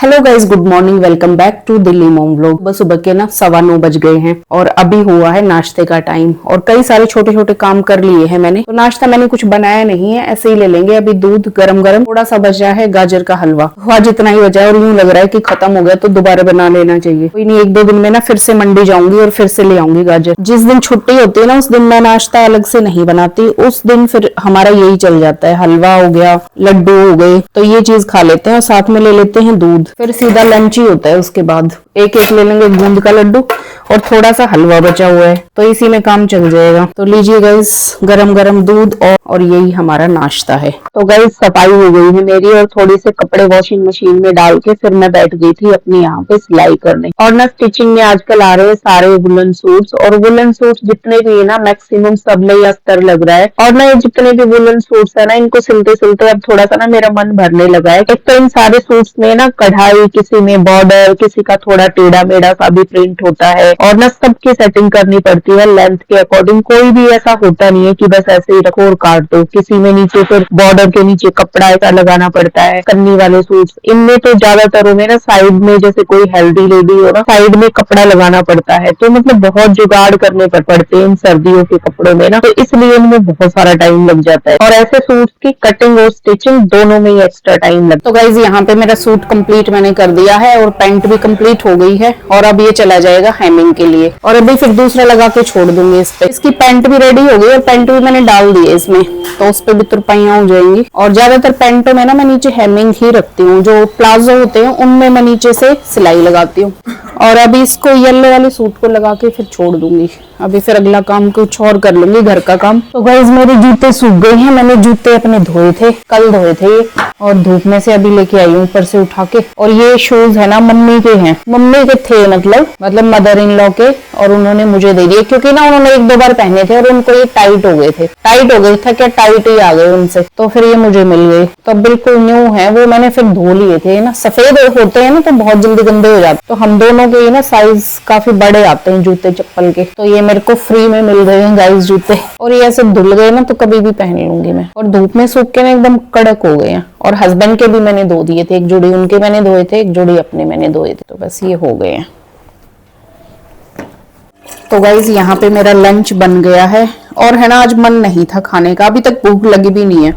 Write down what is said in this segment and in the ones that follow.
Hello guys, good morning. Welcome back to Delhi mom vlog. सुबह सुबह के ना 9:15 बज गए हैं और अभी हुआ है नाश्ते का टाइम और कई सारे छोटे छोटे काम कर लिए हैं मैंने। तो नाश्ता मैंने कुछ बनाया नहीं है, ऐसे ही ले लेंगे। अभी दूध गरम गरम, थोड़ा सा बचा है गाजर का हलवा, हुआ जितना ही बचा है और यूं लग रहा है कि खत्म हो गया तो दोबारा बना लेना चाहिए। कोई नहीं, एक दो दिन में ना फिर से मंडी जाऊंगी और फिर से ले आऊंगी गाजर। जिस दिन छुट्टी होती है ना उस दिन मैं नाश्ता अलग से नहीं बनाती, उस दिन फिर हमारा यही चल जाता है। हलवा हो गया, लड्डू हो गए, तो ये चीज खा लेते हैं और साथ में ले लेते हैं दूध। फिर सीधा लंच ही होता है। उसके बाद एक एक ले लेंगे गूंद का लड्डू और थोड़ा सा हलवा बचा हुआ है तो इसी में काम चल जाएगा। तो लीजिए गाइस, गरम गरम दूध और यही हमारा नाश्ता है। तो गाइस सफाई हो गई है मेरी और थोड़े से कपड़े वॉशिंग मशीन में डाल के फिर मैं बैठ गई थी अपनी यहाँ पे सिलाई करने। और ना स्टिचिंग में आजकल आ रहे हैं सारे वुलन सूट्स, और वुलन सूट्स जितने भी है ना मैक्सिमम सब में ही अस्तर लग रहा है। और ना ये जितने भी वुलन सूट्स है ना, इनको सिलते सिलते अब थोड़ा सा ना मेरा मन भरने लगा है। एक तो इन सारे सूट्स में ना कढ़ाई, किसी में बॉर्डर, किसी का थोड़ा टेढ़ा मेढ़ा सा भी प्रिंट होता है और ना सबकी सेटिंग करनी पड़ती है लेंथ के अकॉर्डिंग। कोई भी ऐसा होता नहीं है कि बस ऐसे ही रखो और काट दो। किसी में नीचे फिर बॉर्डर के नीचे कपड़ा ऐसा लगाना पड़ता है। कन्नी वाले सूट्स इनमें तो ज्यादातर में ना साइड में जैसे कोई हेल्दी लेडी हो ना, साइड में कपड़ा लगाना पड़ता है। तो मतलब बहुत जुगाड़ करने पड़ते हैं इन सर्दियों के कपड़ों में ना, तो इसलिए इनमें बहुत सारा टाइम लग जाता है। और ऐसे सूट्स की कटिंग और स्टिचिंग दोनों में ही एक्स्ट्रा टाइम लगता है। तो गाइज यहाँ पे मेरा सूट कंप्लीट मैंने कर दिया है और पैंट भी कंप्लीट हो गई है और अब ये चला जाएगा हेमिंग के लिए और अभी फिर दूसरा लगा के छोड़ दूंगी इस पे। इसकी पैंट भी रेडी हो गई और पैंट भी मैंने डाल दी है इसमें, तो उस पे भी तुरपाइयां हो जाएंगी। और ज्यादातर पैंटों में ना मैं नीचे हेमिंग ही रखती हूँ, जो प्लाजो होते हैं उनमें मैं नीचे से सिलाई लगाती हूँ। और अभी इसको येलो वाले सूट को लगा के फिर छोड़ दूंगी। अभी फिर अगला काम कुछ और कर लूंगी, घर का काम। तो गाइस मेरे जूते सूख गए हैं। मैंने जूते अपने धोए थे, कल धोए थे और धूप में से अभी लेके आई हूँ ऊपर से उठा के। और ये शूज है ना मम्मी के हैं, मम्मी के थे मतलब मदर इन लॉ के, और उन्होंने मुझे दे दिए क्योंकि ना उन्होंने एक दो बार पहने थे और उनको ये टाइट हो गए थे। टाइट हो गए था क्या, टाइट ही आ गए उनसे, तो फिर ये मुझे मिल गए। तो बिल्कुल न्यू है वो, मैंने फिर धो लिए थे ना। सफेद होते हैं ना तो बहुत जल्दी गंदे हो जाते, तो हम दोनों के ना साइज काफी बड़े आते हैं जूते चप्पल के, तो ये मेरे को फ्री में मिल गए हैं गाइस जूते। और ये ऐसे धुल गए ना तो कभी भी पहन लूंगी मैं। और धूप में सूख के ना एकदम कड़क हो गए हैं। और हस्बैंड के भी मैंने धो दिए थे, एक जोड़ी उनके मैंने धोए थे, एक जोड़ी अपने मैंने धोए थे, तो बस ये हो गए हैं। तो गाइज यहाँ पे मेरा लंच बन गया है और है ना आज मन नहीं था खाने का, अभी तक भूख लगी भी नहीं है।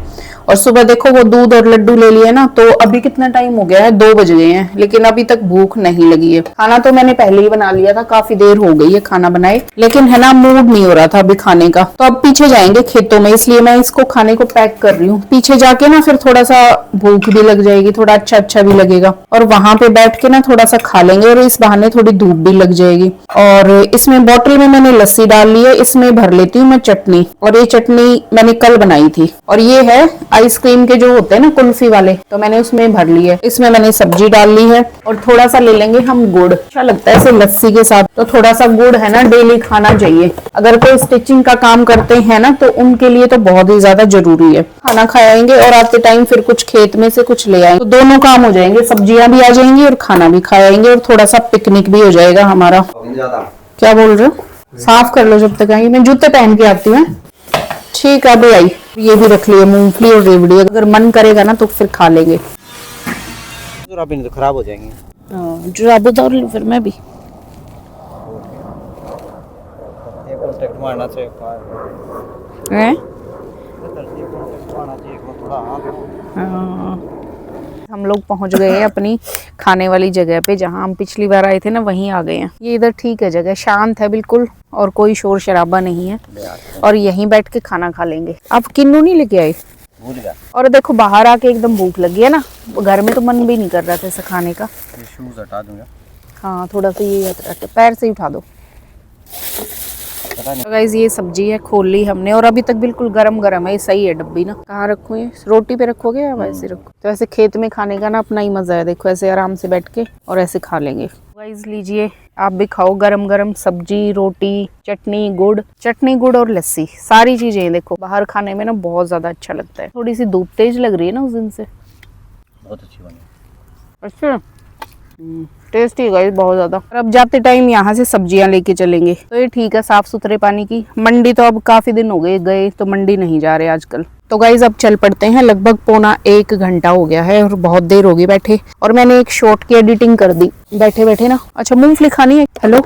और सुबह देखो वो दूध और लड्डू ले लिए ना, तो अभी कितना टाइम हो गया है, 2 बज गए हैं, लेकिन अभी तक भूख नहीं लगी है। खाना तो मैंने पहले ही बना लिया था, काफी देर हो गई है खाना बनाए, लेकिन है ना मूड नहीं हो रहा था अभी खाने का। तो अब पीछे जाएंगे खेतों में, इसलिए मैं इसको खाने को पैक कर रही हूँ। पीछे जाके ना फिर थोड़ा सा भूख भी लग जाएगी, थोड़ा अच्छा भी लगेगा और वहां पे बैठ के ना थोड़ा सा खा लेंगे और इस बहाने थोड़ी धूप भी लग जाएगी। और इसमें बॉटल में मैंने लस्सी डाल ली है, इसमें भर लेती हूँ मैं चटनी, और ये चटनी मैंने कल बनाई थी। और ये है आइसक्रीम के जो होते हैं ना कुल्फी वाले, तो मैंने उसमें भर ली है। इसमें मैंने सब्जी डाल ली है और थोड़ा सा ले लेंगे हम गुड़, अच्छा लगता है इसे लस्सी के साथ। तो थोड़ा सा गुड़ है ना डेली खाना चाहिए। अगर कोई स्टिचिंग का काम करते हैं ना तो उनके लिए तो बहुत ही ज्यादा जरूरी है। खाना खाएंगे और आते टाइम फिर कुछ खेत में से कुछ ले आएंगे, तो दोनों काम हो जाएंगे, सब्जियां भी आ जाएंगी और खाना भी खाएंगे और थोड़ा सा पिकनिक भी हो जाएगा हमारा। क्या बोल रहे हो? साफ कर लो जब तक आएंगे, मैं जूते पहन के आती हूँ। ठीक है अभी आई। ये भी रख लिए मूंगफली और रेवड़ी, अगर मन करेगा ना तो फिर खा लेंगे। जुराबे नहीं तो खराब हो जाएंगे। जुराबे उतार लूं फिर मैं भी। ये कांटेक्ट मारना चाहिए हैं? हाँ। हम लोग पहुंच गए हैं अपनी खाने वाली जगह पे, जहां हम पिछली बार आए थे ना वहीं आ गए हैं। ये इधर ठीक है, जगह शांत है बिल्कुल और कोई शोर शराबा नहीं है, और यहीं बैठ के खाना खा लेंगे। आप किन्नू नहीं लेके आए? और देखो बाहर आके एकदम भूख लगी है ना, घर में तो मन भी नहीं कर रहा था ऐसा खाने का। शूज हटा दूंगा। हाँ थोड़ा सा ये पैर से ही उठा दो। तो गाइस ये सब्जी है, खोल ली हमने और अभी तक बिल्कुल गरम गरम है। सही है डब्बी ना। कहाँ रखूँ ये, रोटी पे रखोगे या वैसे रखो? तो ऐसे खेत में खाने का ना अपना ही मजा है, देखो ऐसे आराम से बैठ के और ऐसे खा लेंगे। गाइस लीजिए आप भी खाओ गरम गरम सब्जी, रोटी, चटनी गुड़ और लस्सी, सारी चीजें। देखो बाहर खाने में ना बहुत ज्यादा अच्छा लगता है। थोड़ी सी धूप तेज लग रही है ना उस दिन से, बहुत अच्छी बनी। अच्छा टेस्टी गाइस बहुत ज्यादा। और अब जाते टाइम यहाँ से सब्जियां लेके चलेंगे तो ये ठीक है, साफ सुथरे पानी की। मंडी तो अब काफी दिन हो गए तो मंडी नहीं जा रहे आजकल। तो गाइस अब चल पड़ते हैं। लगभग 1.25 घंटा हो गया है और बहुत देर होगी बैठे। और मैंने एक शॉर्ट की एडिटिंग कर दी बैठे बैठे ना। अच्छा मूंगफली खानी है? हेलो,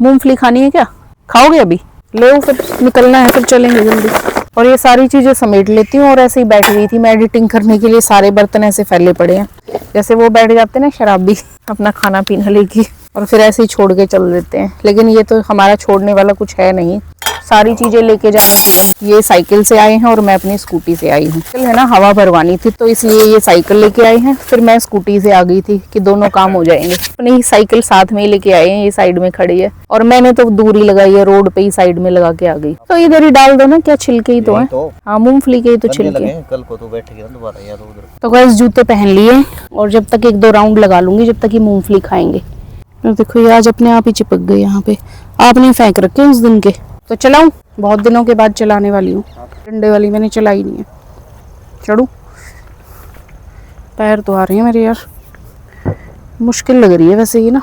मूंगफली खानी है क्या? खाओगे अभी? ले फिर निकलना है, फिर चलेंगे जल्दी। और ये सारी चीजें समेट लेती हूँ और ऐसे ही बैठ गई थी मैं एडिटिंग करने के लिए। सारे बर्तन ऐसे फैले पड़े हैं, जैसे वो बैठ जाते हैं ना शराबी अपना खाना पीना लेके और फिर ऐसे ही छोड़ के चल देते हैं। लेकिन ये तो हमारा छोड़ने वाला कुछ है नहीं, सारी चीजें लेके जानी है। ये साइकिल से आए हैं और मैं अपनी स्कूटी से आई हूँ। है ना, हवा भरवानी थी तो इसलिए ये साइकिल लेके आए हैं, फिर मैं स्कूटी से आ गई थी कि दोनों काम हो जाएंगे। अपनी साइकिल साथ में ही लेके आए हैं, ये साइड में खड़ी है और मैंने तो दूरी लगाई है, रोड पे ही साइड में लगा के आ गई। तो इधर ही डाल दो ना, क्या छिलके ही तो है। हाँ मूंगफली के ही तो छिलके। कल को तो बैठेगी ना दोबारा यार उधर। तो गाइस जूते पहन लिए और जब तक 1-2 राउंड लगा लूंगी जब तक ये मूंगफली खाएंगे। और देखो ये आज अपने आप ही चिपक गए यहाँ पे, आपने फेंक रखे उस दिन के। तो चलाऊं, बहुत दिनों के बाद चलाने वाली हूँ। डंडे वाली मैंने चलाई नहीं है। चढ़ू, पैर तो आ रहे हैं मेरे यार, मुश्किल लग रही है वैसे ही ना।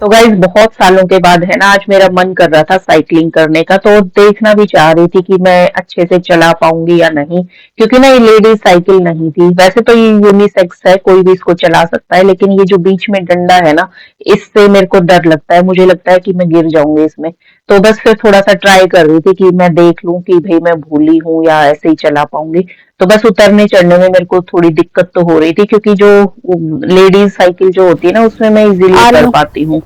तो गाइज बहुत सालों के बाद है ना आज मेरा मन कर रहा था साइकिलिंग करने का, तो देखना भी चाह रही थी कि मैं अच्छे से चला पाऊंगी या नहीं, क्योंकि ना ये लेडीज साइकिल नहीं थी। वैसे तो ये यूनिसेक्स है, कोई भी इसको चला सकता है, लेकिन ये जो बीच में डंडा है ना, इससे मेरे को डर लगता है। मुझे लगता है कि मैं गिर जाऊंगी इसमें। तो बस फिर थोड़ा सा ट्राई कर रही थी कि मैं देख लूं कि भाई मैं भूली हूँ या ऐसे ही चला पाऊंगी। तो बस उतरने चढ़ने में मेरे को थोड़ी दिक्कत तो हो रही थी, क्योंकि जो लेडीज साइकिल जो होती है ना उसमें मैं इजीली कर पाती हूँ।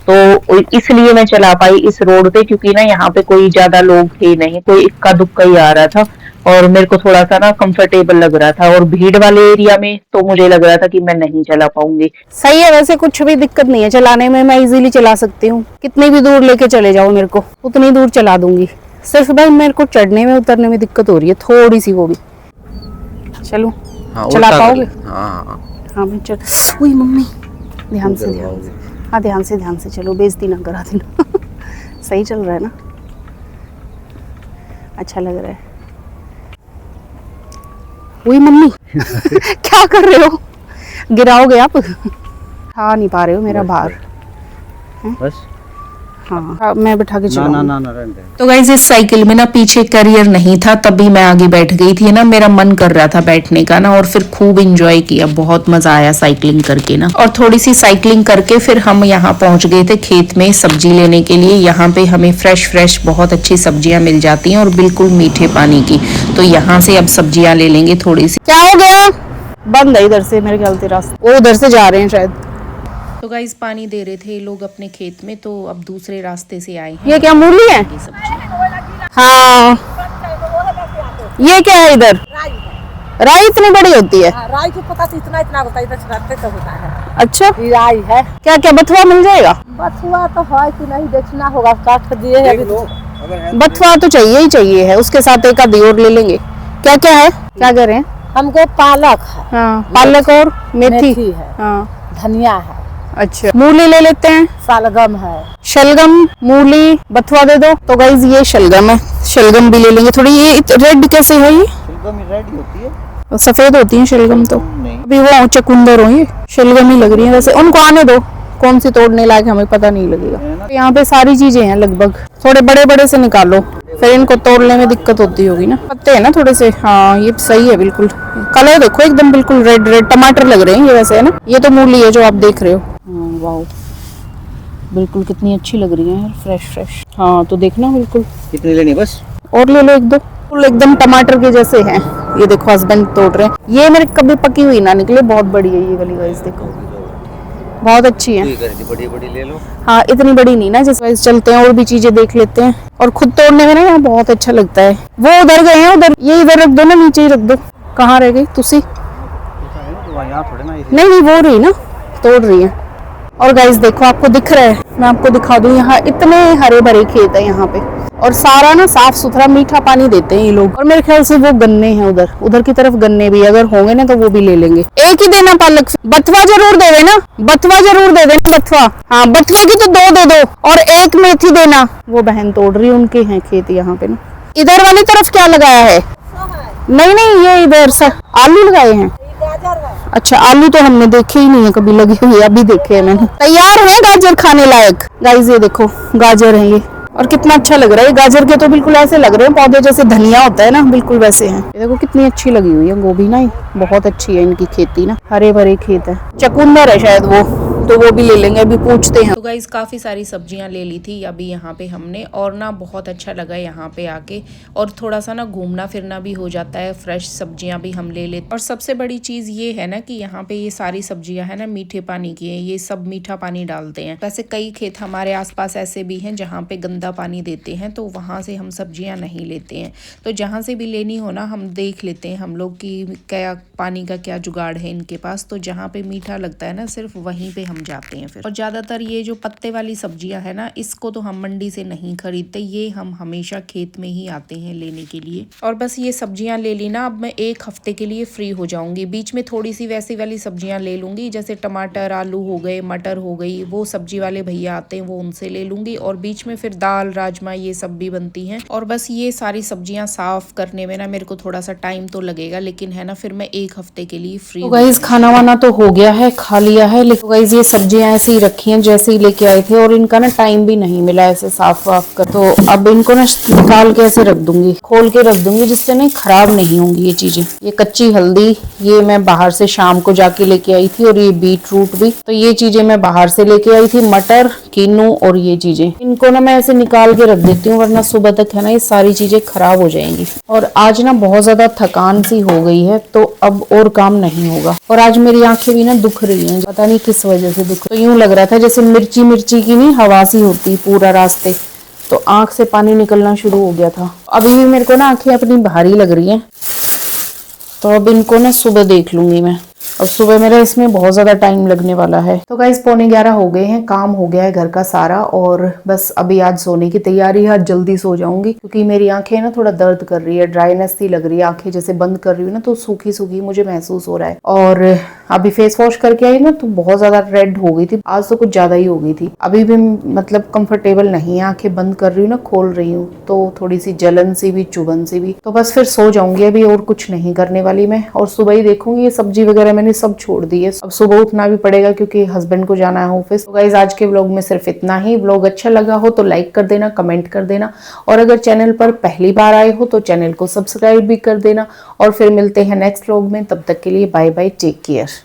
तो इसलिए मैं चला पाई इस रोड पे, क्योंकि ना यहाँ पे कोई ज्यादा लोग थे नहीं, कोई इक्का दुक्का ही आ रहा था और मेरे को थोड़ा सा ना कंफर्टेबल लग रहा था। और भीड़ वाले एरिया में तो मुझे लग रहा था कि मैं नहीं चला पाऊंगी। सही है, वैसे कुछ भी दिक्कत नहीं है चलाने में, मैं इजीली चला सकती हूँ। कितनी भी दूर लेके चले जाओ मेरे को उतनी दूर चला दूंगी। सिर्फ भाई मेरे को चढ़ने में उतरने में दिक्कत हो रही है थोड़ी सी, वो भी। चलो चला पाओगे? हाँ मैं चल। उई मम्मी, ध्यान से ध्यान से। हाँ ध्यान से चलो, बेइज्जती ना करा देना। सही चल रहा है ना, अच्छा लग रहा है। उई मम्मी क्या कर रहे हो? गिराओगे आप? खा नहीं पा रहे हो मेरा भार। बस हाँ मैं बैठा के चलाऊंगी। ना रहने दे। तो गाइस इस साइकिल में ना पीछे कैरियर नहीं था, तभी मैं आगे बैठ गई थी ना। मेरा मन कर रहा था बैठने का ना, और फिर खूब एंजॉय किया, बहुत मजा आया साइकिलिंग करके ना। और थोड़ी सी साइकिलिंग करके फिर हम यहाँ पहुंच गए थे खेत में सब्जी लेने के लिए। यहाँ पे हमें फ्रेश बहुत अच्छी सब्जियां मिल जाती हैं और बिल्कुल मीठे पानी की। तो यहाँ से अब सब्जियां ले लेंगे थोड़ी सी। क्या हो गया? बंद है इधर से मेरे ख्याल से रास्ता, वो उधर से जा रहे हैं शायद। तो गाइस पानी दे रहे थे लोग अपने खेत में, तो अब दूसरे रास्ते से आए हैं। ये क्या मूली है? हाँ ये क्या है इधर? राई इतनी बड़ी होती है? राई को पता तो इतना होता है, इधर छुड़ाते तो होता है। अच्छा राई है। क्या क्या बथुआ मिल जाएगा? बथुआ तो है कि नहीं देखना होगा, काट दिए है। बथुआ तो चाहिए है, उसके साथ एक आधी और ले लेंगे। क्या क्या है, क्या कह रहे हैं? हमको पालक है। हाँ पालक और मेथी है। हाँ धनिया है। अच्छा मूली ले लेते हैं। शलगम है। शलगम, मूली, बथुआ दे दो। तो गाइज ये शलगम है, शलगम भी ले लेंगे थोड़ी। ये रेड कैसे है? ये शलगम रेडी होती है, सफेद होती है शलगम तो। अभी वो चकुंदर हो, ये शलगम ही लग रही है वैसे। उनको आने दो, कौन सी तोड़ने लायक हमें पता नहीं लगेगा। यहाँ पे सारी चीजें हैं लगभग, थोड़े बड़े बड़े से निकालो, फिर इनको तोड़ने में दिक्कत होती होगी ना। पत्ते हैं ना थोड़े से। हाँ ये सही है बिल्कुल, कलर देखो एकदम बिल्कुल रेड टमाटर लग रहे हैं ये वैसे, है ना। ये तो मूली है जो आप देख रहे हो। वाह बिल्कुल कितनी अच्छी लग रही है यार, फ्रेश। हाँ तो देखना बिल्कुल। कितनी लेनी? बस और ले लो 1-2, एकदम टमाटर के जैसे हैं। ये देखो हस्बैंड तोड़ रहे हैं। ये मेरे कभी पकी हुई ना निकले, बहुत बड़ी है ये वाली गाइस, देखो बहुत अच्छी है। बड़ी ले लो। हाँ इतनी बड़ी नहीं ना, जैसे चलते हैं और भी चीजें देख लेते हैं। और खुद तोड़ने में ना यहाँ बहुत अच्छा लगता है। वो उधर गए हैं, उधर ये इधर रख दो ना, नीचे ही रख दो। कहाँ रह गई तुसी? नहीं वो रही ना, तोड़ रही है। और गाइस देखो आपको दिख रहा है, मैं आपको दिखा दूं, यहाँ इतने हरे भरे खेत है यहाँ पे, और सारा ना साफ सुथरा मीठा पानी देते हैं ये लोग। और मेरे ख्याल से वो गन्ने हैं उधर की तरफ, गन्ने भी अगर होंगे ना तो वो भी ले लेंगे। एक ही देना पालक, बथुआ जरूर दे देना, बथुआ। हाँ बथुआ की तो 2 दे दो, और 1 मेथी देना। वो बहन तोड़ रही है, उनके हैं खेत यहाँ पे ना। इधर वाली तरफ क्या लगाया है? नहीं ये इधर आलू लगाए हैं। गाजर है। अच्छा, आलू तो हमने देखे ही नहीं है कभी लगे हुए, अभी देखे हैं मैंने। तैयार है गाजर खाने लायक। गाइस ये देखो गाजर है ये, और कितना अच्छा लग रहा है। गाजर के तो बिल्कुल ऐसे लग रहे हैं पौधे जैसे धनिया होता है ना, बिल्कुल वैसे हैं। ये देखो कितनी अच्छी लगी हुई है गोभी ना, बहुत अच्छी है इनकी खेती ना, हरे भरे खेत है। चकुंदर है शायद वो, तो वो भी ले लेंगे, अभी पूछते हैं। तो गाइस काफ़ी सारी सब्जियां ले ली थी अभी यहाँ पे हमने, और ना बहुत अच्छा लगा यहाँ पे आके, और थोड़ा सा ना घूमना फिरना भी हो जाता है, फ्रेश सब्जियां भी हम ले लेते। और सबसे बड़ी चीज़ ये है ना कि यहाँ पे ये सारी सब्जियां है ना मीठे पानी की है, ये सब मीठा पानी डालते हैं। वैसे कई खेत हमारे आसपास ऐसे भी हैं जहाँ पे गंदा पानी देते हैं, तो वहाँ से हम सब्जियाँ नहीं लेते हैं। तो जहाँ से भी लेनी हो ना हम देख लेते हैं हम लोग कि क्या पानी का क्या जुगाड़ है इनके पास, तो जहाँ पे मीठा लगता है ना सिर्फ वहीं पे हम जाते हैं फिर। और ज्यादातर ये जो पत्ते वाली सब्जियां है ना, इसको तो हम मंडी से नहीं खरीदते, ये हम हमेशा खेत में ही आते हैं लेने के लिए। और बस ये सब्जियां ले ली ना, अब मैं 1 हफ्ते के लिए फ्री हो जाऊंगी। बीच में थोड़ी सी वैसी वाली सब्जियां ले लूंगी, जैसे टमाटर आलू हो गए, मटर हो गई, वो सब्जी वाले भैया आते हैं वो उनसे ले लूंगी। और बीच में फिर दाल राजमा ये सब भी बनती हैं। और बस ये सारी सब्जियां साफ करने में ना मेरे को थोड़ा सा टाइम तो लगेगा, लेकिन है ना फिर मैं 1 हफ्ते के लिए फ्री। तो गाइस खाना वाना तो हो गया है, खा लिया है, लेकिन गाइस ये सब्जियां ऐसे ही रखी हैं जैसे ही लेके आए थे, और इनका ना टाइम भी नहीं मिला ऐसे साफ वाफ कर। तो अब इनको ना निकाल के ऐसे रख दूंगी, खोल के रख दूंगी, जिससे नहीं खराब नहीं होंगी ये चीजें। ये कच्ची हल्दी ये मैं बाहर से शाम को जाके लेके आई थी, और ये बीट रूट भी, तो ये चीजें मैं बाहर से लेके आई थी, मटर कीनू और ये चीजें। इनको ना मैं ऐसे निकाल के रख देती हूँ, वरना सुबह तक है ना ये सारी चीजें खराब हो जाएंगी। और आज ना बहुत ज्यादा थकान सी हो गई है, तो अब और काम नहीं होगा। और आज मेरी आंखें भी ना दुख रही हैं, पता नहीं किस वजह से दुख। तो यूं लग रहा था जैसे मिर्ची मिर्ची की नहीं हवा सी होती पूरा रास्ते, तो आंख से पानी निकलना शुरू हो गया था। अभी भी मेरे को ना आंखें अपनी भारी लग रही हैं, तो अब इनको ना सुबह देख लूंगी मैं। अब सुबह मेरा इसमें बहुत ज्यादा टाइम लगने वाला है। तो गाइस 11:45 हो गए हैं, काम हो गया है घर का सारा, और बस अभी आज सोने की तैयारी है। आज जल्दी सो जाऊंगी क्योंकि मेरी आंखें ना थोड़ा दर्द कर रही है, ड्राइनेस सी लग रही है, आंखें जैसे बंद कर रही हूँ ना तो सूखी सूखी मुझे महसूस हो रहा है। और अभी फेस वॉश करके आई ना तो बहुत ज्यादा रेड हो गई थी, आज तो कुछ ज्यादा ही हो गई थी। अभी भी मतलब कंफर्टेबल नहीं है, आंखें बंद कर रही हूँ ना खोल रही हूँ तो थोड़ी सी जलन सी भी चुभन सी भी। तो बस फिर सो जाऊंगी अभी, और कुछ नहीं करने वाली मैं। और सुबह ही देखूंगी, ये सब्जी वगैरह मैंने सब छोड़ दी है, अब सुबह उठना भी पड़ेगा क्योंकि हस्बैंड को जाना है ऑफिस। तो गाइस आज के व्लॉग में सिर्फ इतना ही। व्लॉग अच्छा लगा हो तो लाइक कर देना, कमेंट कर देना, और अगर चैनल पर पहली बार आए हो तो चैनल को सब्सक्राइब भी कर देना। और फिर मिलते हैं नेक्स्ट व्लॉग में, तब तक के लिए बाय बाय, टेक केयर।